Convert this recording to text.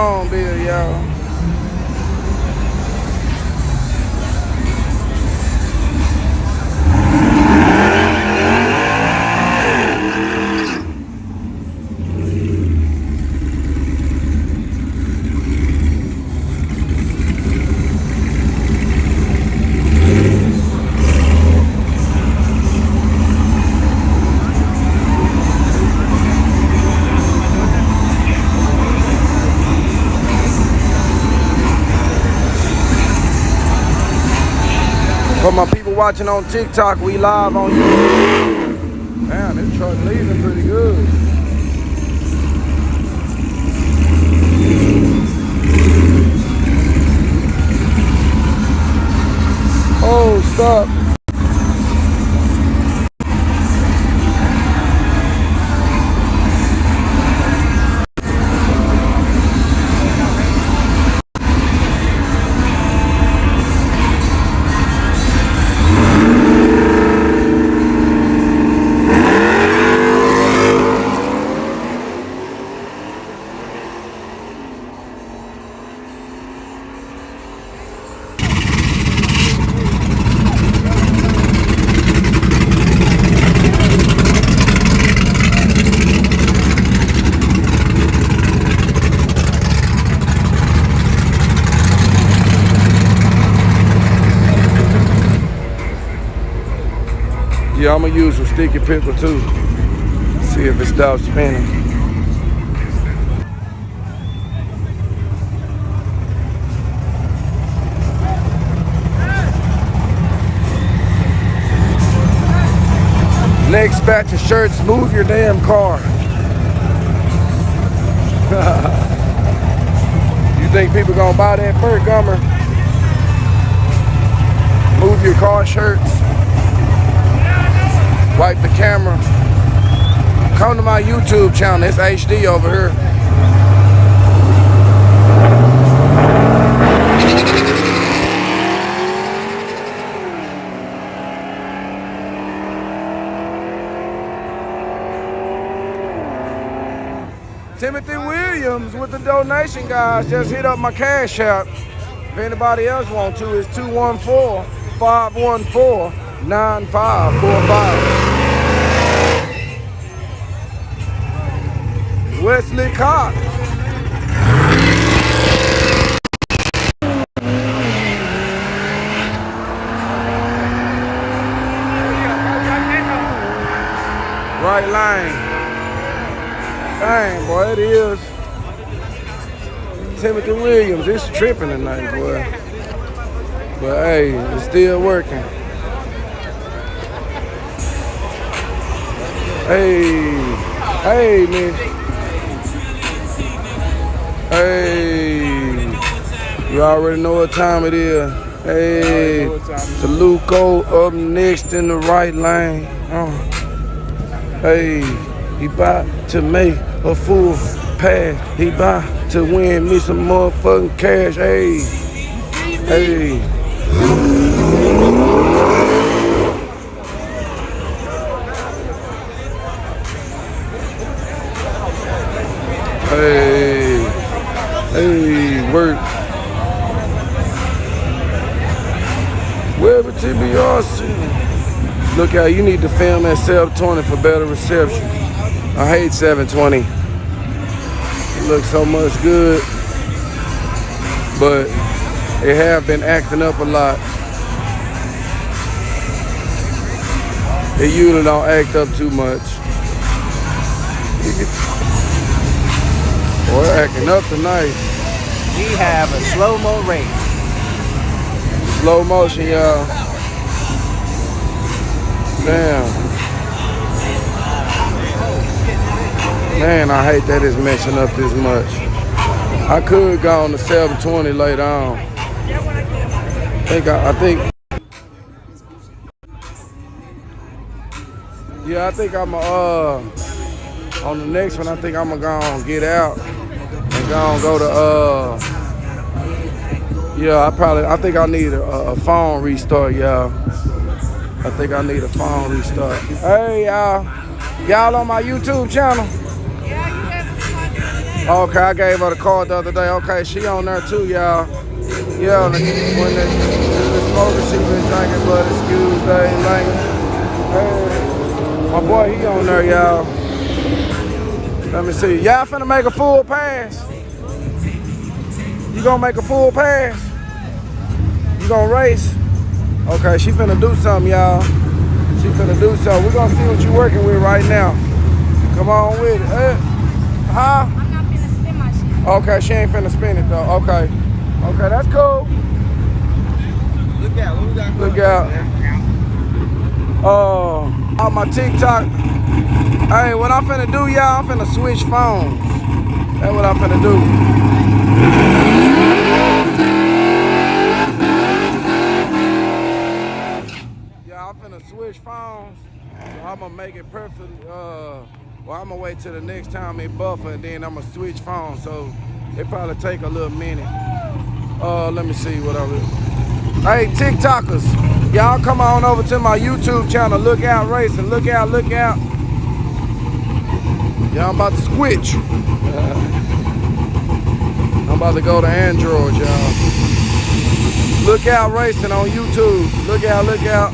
On, Bill, y'all. For my people watching on TikTok, we live on YouTube. Damn, this truck leaving pretty good. Oh, stop. Yeah, I'm gonna use a sticky pickle too. See if it stops spinning. Next batch of shirts, move your damn car. You think people gonna buy that Burt Gummer? Move your car shirts. Wipe the camera. Come to my YouTube channel. It's HD over here. Timothy Williams with the donation, guys. Just hit up my Cash App. If anybody else wants to, it's 214-514-9545. Wesley Cox. Right lane. Dang, boy, it is. Timothy Williams, it's tripping tonight, boy. But hey, it's still working. Hey, man. Hey, you already know what time it is. Hey, Taluco up next in the right lane. Hey, he about to make a full pass. He about to win me some motherfucking cash. Hey. Hey. Hey, work. Wherever TBRC. Look out, you need to film at 720 for better reception. I hate 720. It looks so much good, but it have been acting up a lot. It usually don't act up too much. Boy, acting up tonight. We have a slow-mo race. Slow motion, y'all. Damn. Man, I hate that it's messing up this much. I could go on the 720 later on. I think. Yeah, I think I'm on the next one. I think I'm gonna go and get out and go to yeah. I think I need a phone restart, y'all. I think I need a phone restart. Hey, y'all on my YouTube channel? Okay, I gave her the card the other day. Okay, she on there too, y'all. Yeah, when the smoker, she been drinking blood, excuse they like. Hey, my boy, he on there, y'all. Let me see. Y'all finna make a full pass? You gonna make a full pass? You gonna race? Okay, she finna do something, y'all. She finna do something. We're gonna see what you working with right now. Come on with it. Huh? I'm not finna spin my shit. Okay, she ain't finna spin it though. Okay. Okay, that's cool. Look out, what we got? Look out. On my TikTok. Hey, what I'm finna do, y'all, I'm finna switch phones. That's what I'm finna do. Yeah, I'm finna switch phones. So I'm gonna make it perfect. Well, I'm gonna wait till the next time it buffer and then I'm gonna switch phones. So it probably take a little minute. Let me see what I will. Hey, TikTokers, y'all come on over to my YouTube channel, Look Out Racing. Look out, look out. Y'all, I'm about to switch. I'm about to go to Android, y'all. Look Out Racing on YouTube. Look out, look out.